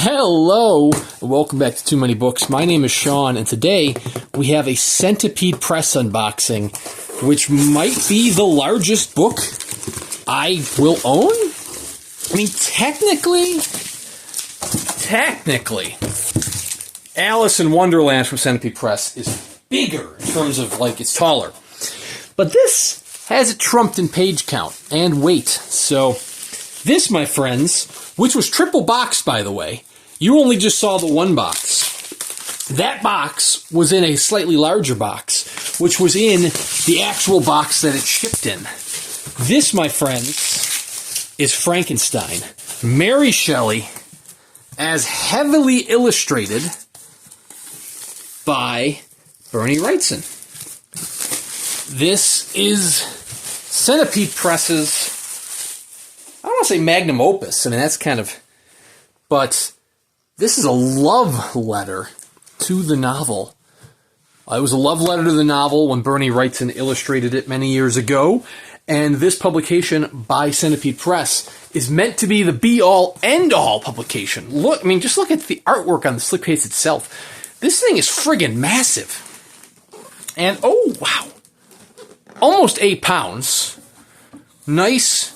Hello, and welcome back to Too Many Books. My name is Sean, and today we have a Centipede Press unboxing, which might be the largest book I will own. I mean, technically, Alice in Wonderland from Centipede Press is bigger in terms of, like, it's taller. But this has it trumped in page count and weight. So this, my friends, which was triple boxed, by the way, you only just saw the one box. That box was in a slightly larger box, which was in the actual box that it shipped in. This, my friends, is Frankenstein. Mary Shelley, as heavily illustrated by Bernie Wrightson. This is Centipede Press's, I don't want to say magnum opus. I mean, that's kind of, but this is a love letter to the novel. It was a love letter to the novel when Bernie Wrightson illustrated it many years ago. And this publication by Centipede Press is meant to be the be-all, end-all publication. Look, I mean, just look at the artwork on the slipcase itself. This thing is friggin' massive. And, oh, wow. Almost 8 pounds. Nice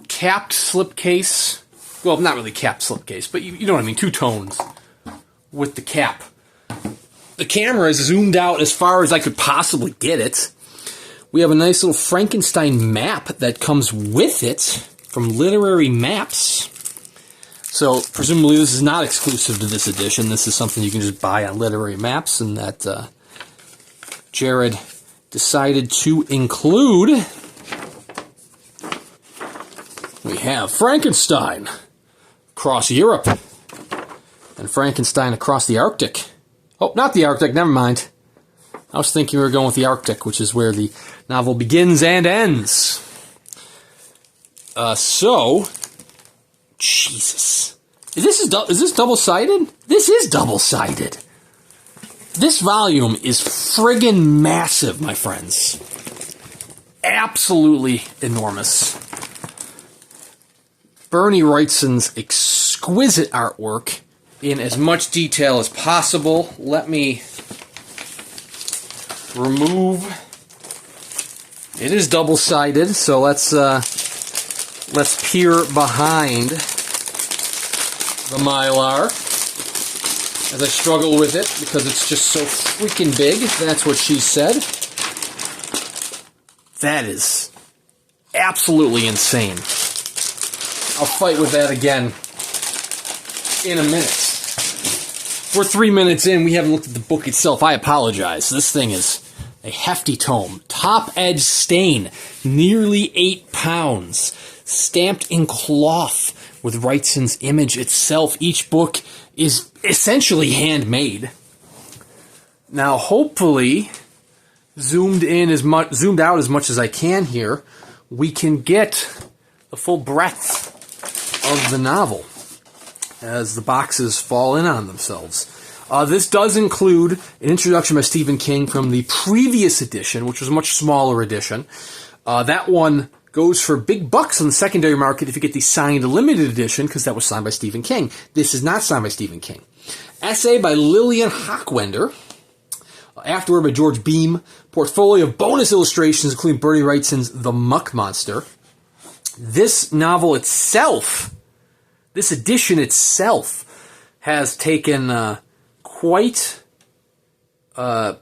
capped slipcase. Well, not really capped slipcase, but you know what I mean. 2 tones with the cap. The camera is zoomed out as far as I could possibly get it. We have a nice little Frankenstein map that comes with it from Literary Maps. So, presumably this is not exclusive to this edition. This is something you can just buy on Literary Maps, and that Jerad decided to include. We have Frankenstein across Europe and Frankenstein across the Arctic. Oh, not the Arctic, never mind. I was thinking we were going with the Arctic, which is where the novel begins and ends. Jesus. Is this double-sided? This is double-sided. This volume is friggin' massive, my friends. Absolutely enormous. Bernie Wrightson's exquisite artwork in as much detail as possible. Let me remove. It is double-sided, so let's peer behind the Mylar as I struggle with it because it's just so freaking big. That's what she said. That is absolutely insane. I'll fight with that again in a minute. We're 3 minutes in. We haven't looked at the book itself. I apologize. This thing is a hefty tome. Top edge stain. Nearly 8 pounds. Stamped in cloth with Wrightson's image itself. Each book is essentially handmade. Now, hopefully, zoomed out as much as I can here, we can get the full breadth of the novel as the boxes fall in on themselves. This does include an introduction by Stephen King from the previous edition, which was a much smaller edition. That one goes for big bucks on the secondary market if you get the signed limited edition, because that was signed by Stephen King. This is not signed by Stephen King. Essay by Lillian Hockwender. Afterword by George Beam. Portfolio of bonus illustrations, including Bernie Wrightson's The Muck Monster. This novel itself, this edition itself, has taken quite a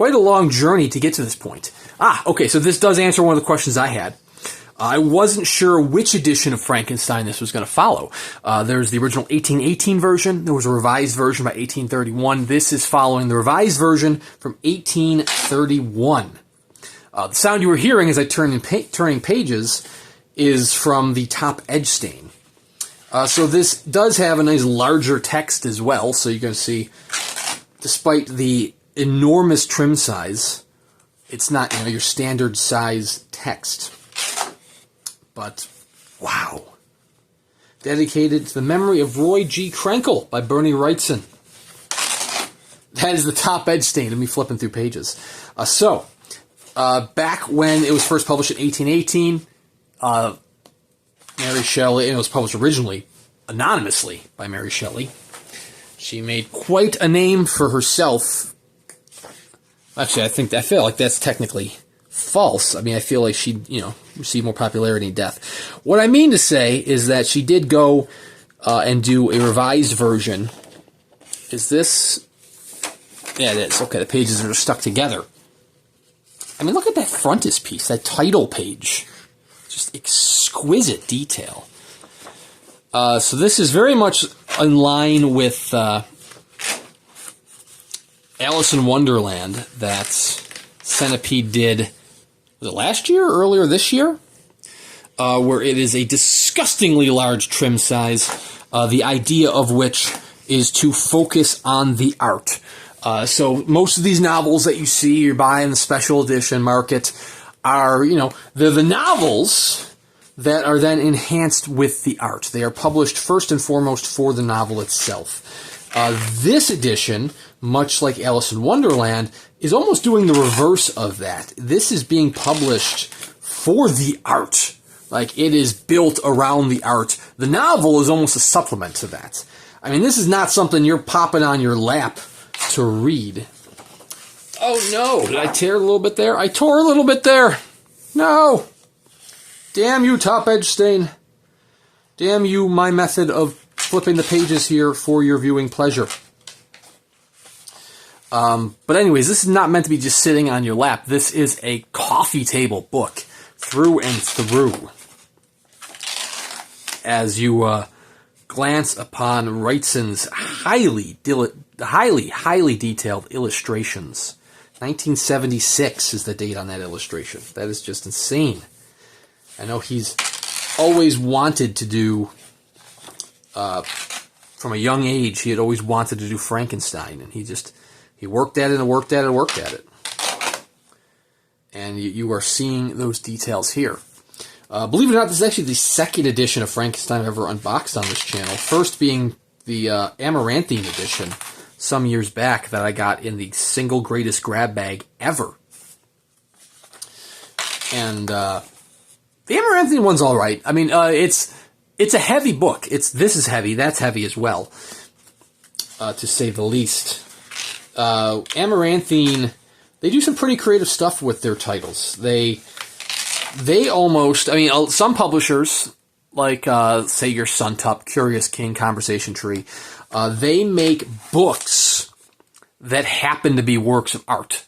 long journey to get to this point. Okay, so this does answer one of the questions I had. I wasn't sure which edition of Frankenstein this was going to follow. There's the original 1818 version. There was a revised version by 1831. This is following the revised version from 1831. The sound you were hearing as I turning pages is from the top edge stain. So this does have a nice larger text as well. So you're going to see, despite the enormous trim size, it's not your standard size text. But, wow. Dedicated to the memory of Roy G. Krenkel by Bernie Wrightson. That is the top edge stain of me flipping through pages. Back when it was first published in 1818, Mary Shelley, and it was published originally anonymously by Mary Shelley. She made quite a name for herself. Actually, I feel like that's technically false. I mean, I feel like she, received more popularity in death. What I mean to say is that she did go and do a revised version. Is this? Yeah, it is. Okay, the pages are stuck together. I mean, look at that frontispiece, that title page. Just exquisite detail. So this is very much in line with Alice in Wonderland that Centipede did, was it last year or earlier this year? Where it is a disgustingly large trim size, the idea of which is to focus on the art. So most of these novels that you see, you buy in the special edition market, are, they're the novels that are then enhanced with the art. They are published first and foremost for the novel itself. This edition, much like Alice in Wonderland, is almost doing the reverse of that. This is being published for the art. Like, it is built around the art. The novel is almost a supplement to that. I mean, this is not something you're popping on your lap to read. Oh no, did I tear a little bit there? I tore a little bit there. No. Damn you, top edge stain. Damn you, my method of flipping the pages here for your viewing pleasure. But anyways, this is not meant to be just sitting on your lap. This is a coffee table book, through and through. As you glance upon Wrightson's highly detailed illustrations. 1976 is the date on that illustration. That is just insane. I know he's always wanted to do, from a young age, he had always wanted to do Frankenstein, and he worked at it and worked at it and worked at it. And you are seeing those details here. Believe it or not, this is actually the second edition of Frankenstein I've ever unboxed on this channel. First being the Amaranthine edition some years back that I got in the single greatest grab bag ever. And the Amaranthine one's all right. I mean, it's a heavy book. This is heavy. That's heavy as well, to say the least. Amaranthine, they do some pretty creative stuff with their titles. They almost, I mean, some publishers, like, say your Suntup, Curious King, Conversation Tree, they make books that happen to be works of art.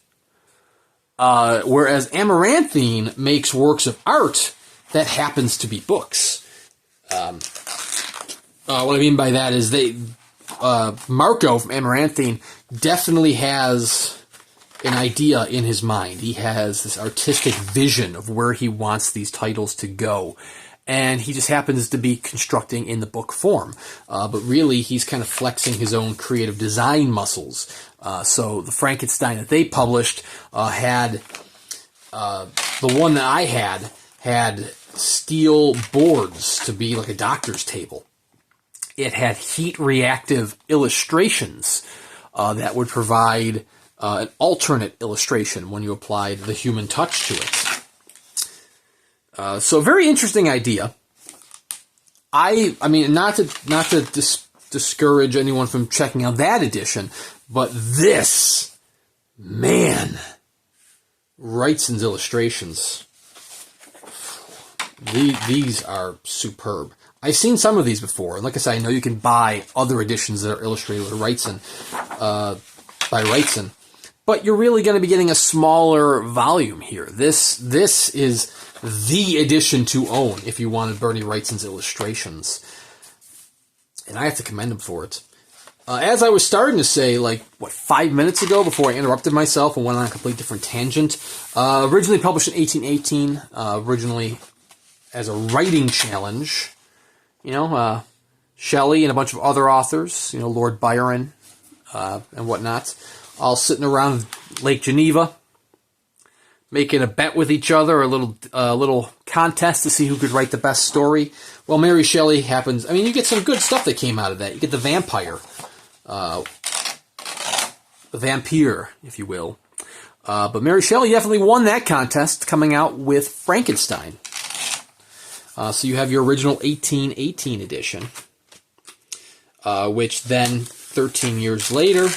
Whereas Amaranthine makes works of art that happens to be books. What I mean by that is Marco from Amaranthine definitely has an idea in his mind. He has this artistic vision of where he wants these titles to go. And he just happens to be constructing in the book form. But really, he's kind of flexing his own creative design muscles. So the Frankenstein that they published had, the one that I had steel boards to be like a doctor's table. It had heat-reactive illustrations that would provide an alternate illustration when you applied the human touch to it. So a very interesting idea. I mean, not to discourage anyone from checking out that edition, but this, man, Wrightson's illustrations, these are superb. I've seen some of these before, and like I said, I know you can buy other editions that are illustrated with Wrightson, by Wrightson, but you're really going to be getting a smaller volume here. This is the edition to own if you wanted Bernie Wrightson's illustrations, and I have to commend him for it. As I was starting to say, 5 minutes ago, before I interrupted myself and went on a completely different tangent, originally published in 1818, originally as a writing challenge, Shelley and a bunch of other authors, Lord Byron, and whatnot, all sitting around Lake Geneva, making a bet with each other, a little contest to see who could write the best story. Well, Mary Shelley happens. I mean, you get some good stuff that came out of that. You get the vampire, the vampire, if you will. But Mary Shelley definitely won that contest, coming out with Frankenstein. So you have your original 1818 edition. which then 13 years later,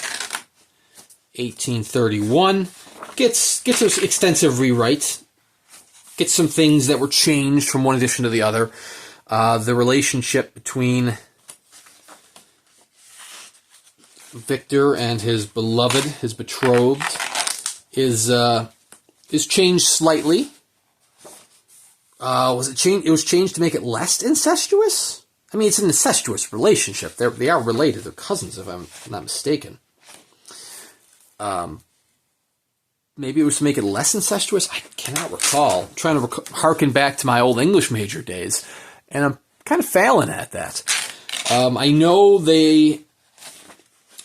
1831, gets those extensive rewrites, gets some things that were changed from one edition to the other. The relationship between Victor and his beloved, his betrothed, is changed slightly. Was it changed? It was changed to make it less incestuous. I mean, it's an incestuous relationship. They are related. They're cousins, if I'm not mistaken. Maybe it was to make it less incestuous. I cannot recall. I'm trying to harken back to my old English major days, and I'm kind of failing at that. I know the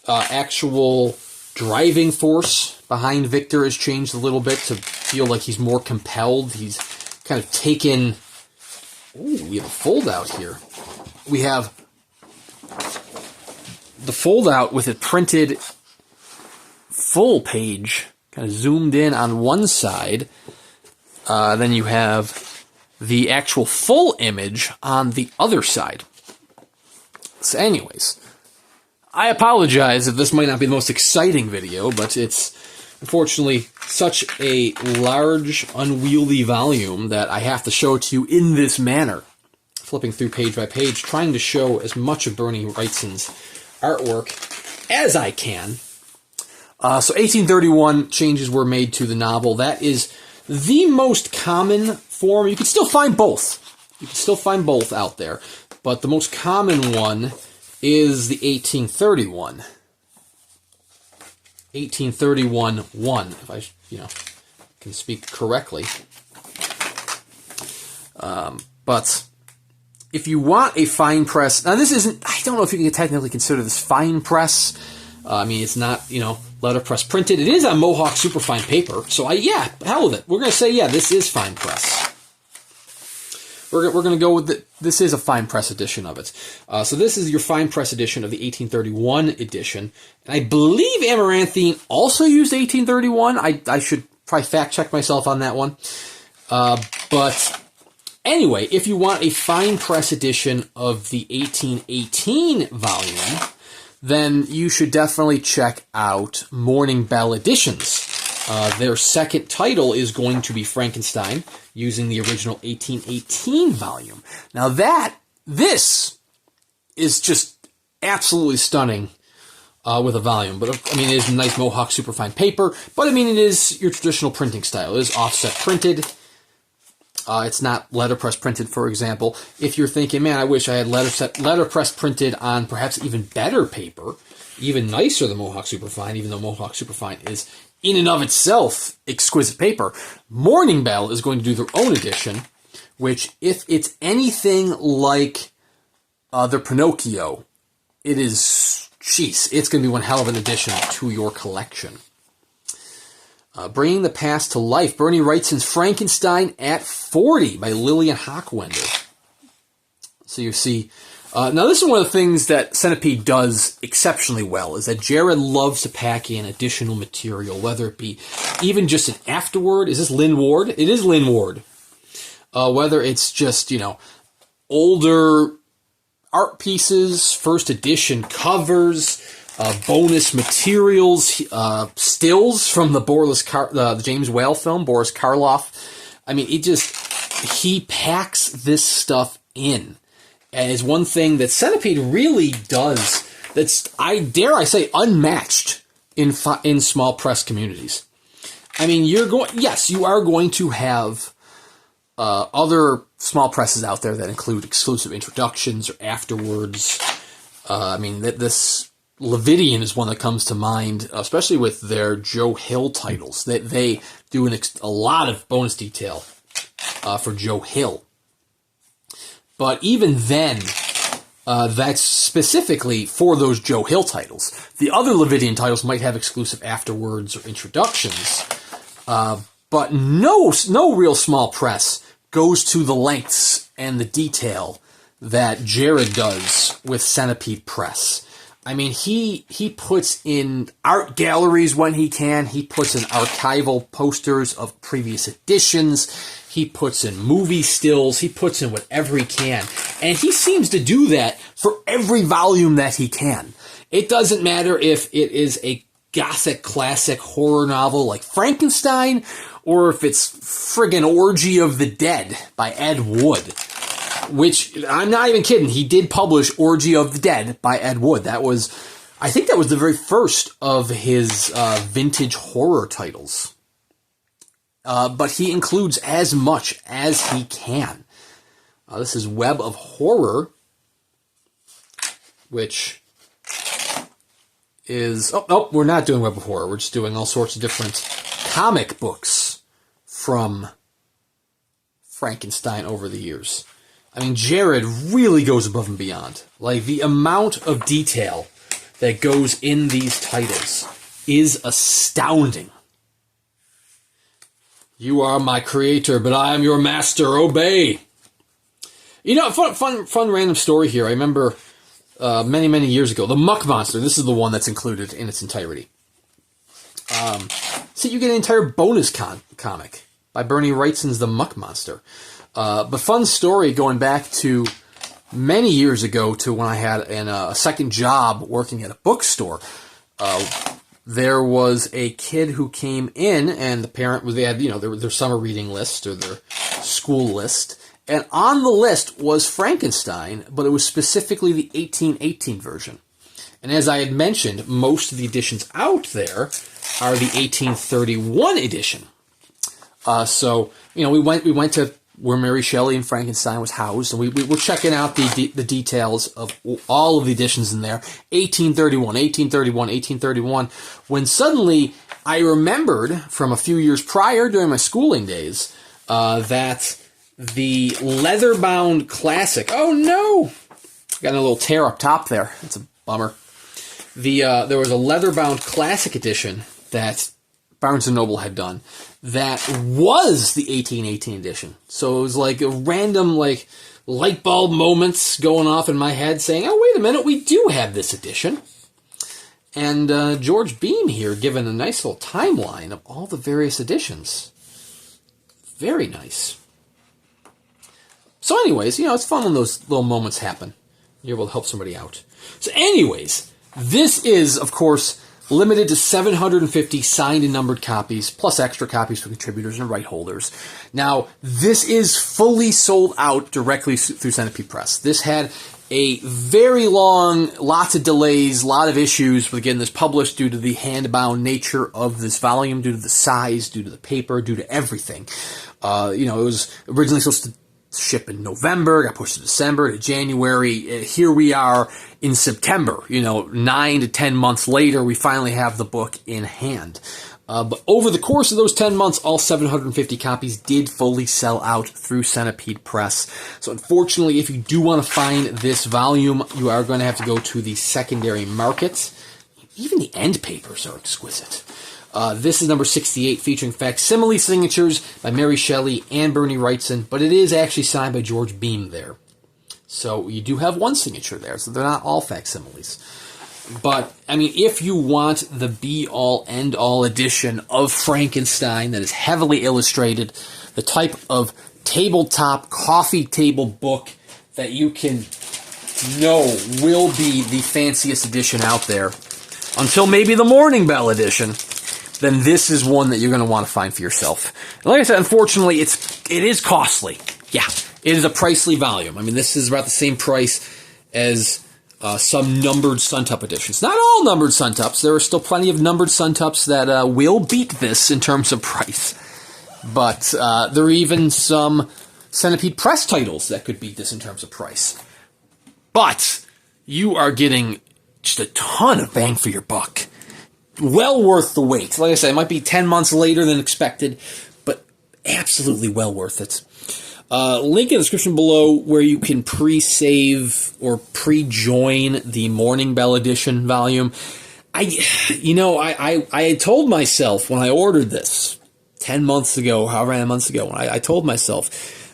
actual driving force behind Victor has changed a little bit to feel like he's more compelled. He's kind of taken... Ooh, we have a fold-out here. We have the fold-out with it printed full page, kind of zoomed in on one side. Then you have the actual full image on the other side. So anyways, I apologize if this might not be the most exciting video, but it's unfortunately such a large, unwieldy volume that I have to show it to you in this manner. Flipping through page by page, trying to show as much of Bernie Wrightson's artwork as I can. So 1831 changes were made to the novel. That is the most common form. You can still find both. You can still find both out there. But the most common one is the 1831. 1831-1, if I can speak correctly. But if you want a fine press, now this isn't, I don't know if you can technically consider this fine press. I mean, it's not, letterpress printed. It is on Mohawk superfine paper. So hell with it. We're going to say, this is fine press. We're going to go with this is a fine press edition of it. So this is your fine press edition of the 1831 edition. And I believe Amaranthine also used 1831. I should probably fact check myself on that one. But anyway, if you want a fine press edition of the 1818 volume, then you should definitely check out Morning Bell Editions. Their second title is going to be Frankenstein, using the original 1818 volume. Now this is just absolutely stunning with a volume. But I mean, it is nice Mohawk superfine paper, but I mean, it is your traditional printing style. It is offset printed. It's not letterpress printed, for example. If you're thinking, man, I wish I had letterpress printed on perhaps even better paper, even nicer than Mohawk superfine, even though Mohawk superfine is in and of itself exquisite paper, Morning Bell is going to do their own edition, which, if it's anything like their Pinocchio, it is, it's going to be one hell of an addition to your collection. Bringing the Past to Life, Bernie Wrightson's Frankenstein at 40 by Lillian Hockwender. So you see, now this is one of the things that Centipede does exceptionally well, is that Jerad loves to pack in additional material, whether it be even just an afterword. Is this Lynn Ward? It is Lynn Ward. Whether it's just, older art pieces, first edition covers, bonus materials, stills from the James Whale film, Boris Karloff. I mean, he packs this stuff in as one thing that Centipede really does that's, I dare say, unmatched in small press communities. I mean, you are going to have other small presses out there that include exclusive introductions or afterwards. I mean, this Levidian is one that comes to mind, especially with their Joe Hill titles. They do a lot of bonus detail for Joe Hill. But even then, that's specifically for those Joe Hill titles. The other Levidian titles might have exclusive afterwords or introductions, but no real small press goes to the lengths and the detail that Jerad does with Centipede Press. I mean, he puts in art galleries when he can. He puts in archival posters of previous editions. He puts in movie stills. He puts in whatever he can. And he seems to do that for every volume that he can. It doesn't matter if it is a gothic classic horror novel like Frankenstein, or if it's friggin' Orgy of the Dead by Ed Wood. Which, I'm not even kidding, he did publish Orgy of the Dead by Ed Wood. I think that was the very first of his vintage horror titles. But he includes as much as he can. This is Web of Horror, which is... Oh, we're not doing Web of Horror. We're just doing all sorts of different comic books from Frankenstein over the years. I mean, Jerad really goes above and beyond. Like, the amount of detail that goes in these titles is astounding. You are my creator, but I am your master. Obey. You know, fun random story here. I remember many years ago, the Muck Monster. This is the one that's included in its entirety. So you get an entire bonus comic by Bernie Wrightson's The Muck Monster. But fun story going back to many years ago to when I had a second job working at a bookstore. There was a kid who came in, and the parent was, they had, their summer reading list or their school list. And on the list was Frankenstein, but it was specifically the 1818 version. And as I had mentioned, most of the editions out there are the 1831 edition. So, we went to where Mary Shelley and Frankenstein was housed, and we were checking out the details of all of the editions in there. 1831, when suddenly I remembered from a few years prior during my schooling days that the leather-bound classic... Oh, no! Got a little tear up top there. That's a bummer. There was a leather-bound classic edition that Barnes & Noble had done that was the 1818 edition. So it was like a random, light bulb moments going off in my head saying, oh, wait a minute, we do have this edition. And George Beam here giving a nice little timeline of all the various editions. Very nice. So anyways, it's fun when those little moments happen. You're able to help somebody out. So anyways, this is, of course, limited to 750 signed and numbered copies, plus extra copies for contributors and right holders. Now, this is fully sold out directly through Centipede Press. This had a very long, lots of delays, a lot of issues with getting this published due to the hand-bound nature of this volume, due to the size, due to the paper, due to everything. It was originally supposed to ship in November, got pushed to December, to January. Here we are in September. 9 to 10 months later, we finally have the book in hand. But over the course of those 10 months, all 750 copies did fully sell out through Centipede Press. So unfortunately, if you do want to find this volume, you are going to have to go to the secondary market. Even the end papers are exquisite. This is number 68, featuring facsimile signatures by Mary Shelley and Bernie Wrightson, but it is actually signed by George Beam there. So you do have one signature there, so they're not all facsimiles. But, if you want the be-all, end-all edition of Frankenstein that is heavily illustrated, the type of tabletop, coffee table book that you can know will be the fanciest edition out there, until maybe the Morning Bell edition, then this is one that you're going to want to find for yourself. And like I said, unfortunately, it is costly. Yeah, it is a pricey volume. This is about the same price as some numbered Suntup editions. Not all numbered Suntups. There are still plenty of numbered Suntups that will beat this in terms of price. But there are even some Centipede Press titles that could beat this in terms of price. But you are getting just a ton of bang for your buck. Well worth the wait. Like I said, it might be 10 months later than expected, but absolutely well worth it. Link in the description below where you can pre-save or pre-join the Morning Bell edition volume. I had told myself when I ordered this 10 months ago, however many months ago, I told myself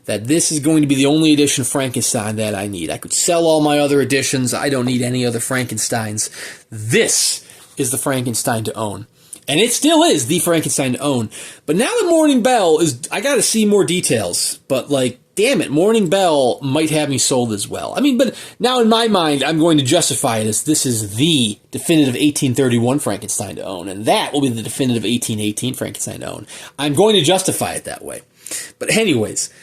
that this is going to be the only edition of Frankenstein that I need. I could sell all my other editions. I don't need any other Frankensteins. This is the Frankenstein to own. And it still is the Frankenstein to own. But now that Morning Bell is, I gotta see more details. But like, damn it, Morning Bell might have me sold as well. I mean, but now in my mind, I'm going to justify it as this is the definitive 1831 Frankenstein to own. And that will be the definitive 1818 Frankenstein to own. I'm going to justify it that way. But anyways,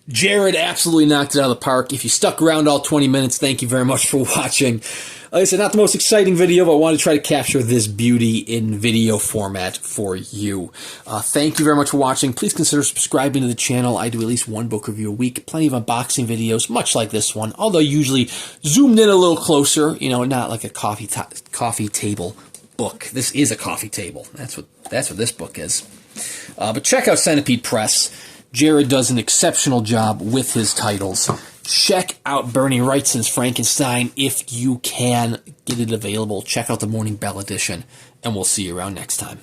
Jerad absolutely knocked it out of the park. If you stuck around all 20 minutes, thank you very much for watching. Like I said, not the most exciting video, but I want to try to capture this beauty in video format for you. Thank you very much for watching. Please consider subscribing to the channel. I do at least one book review a week. Plenty of unboxing videos, much like this one, although usually zoomed in a little closer, you know, not like a coffee table book. This is a coffee table. That's what this book is. But check out Centipede Press. Jerad does an exceptional job with his titles. Check out Bernie Wrightson's Frankenstein if you can get it available. Check out the Morning Bell edition, and we'll see you around next time.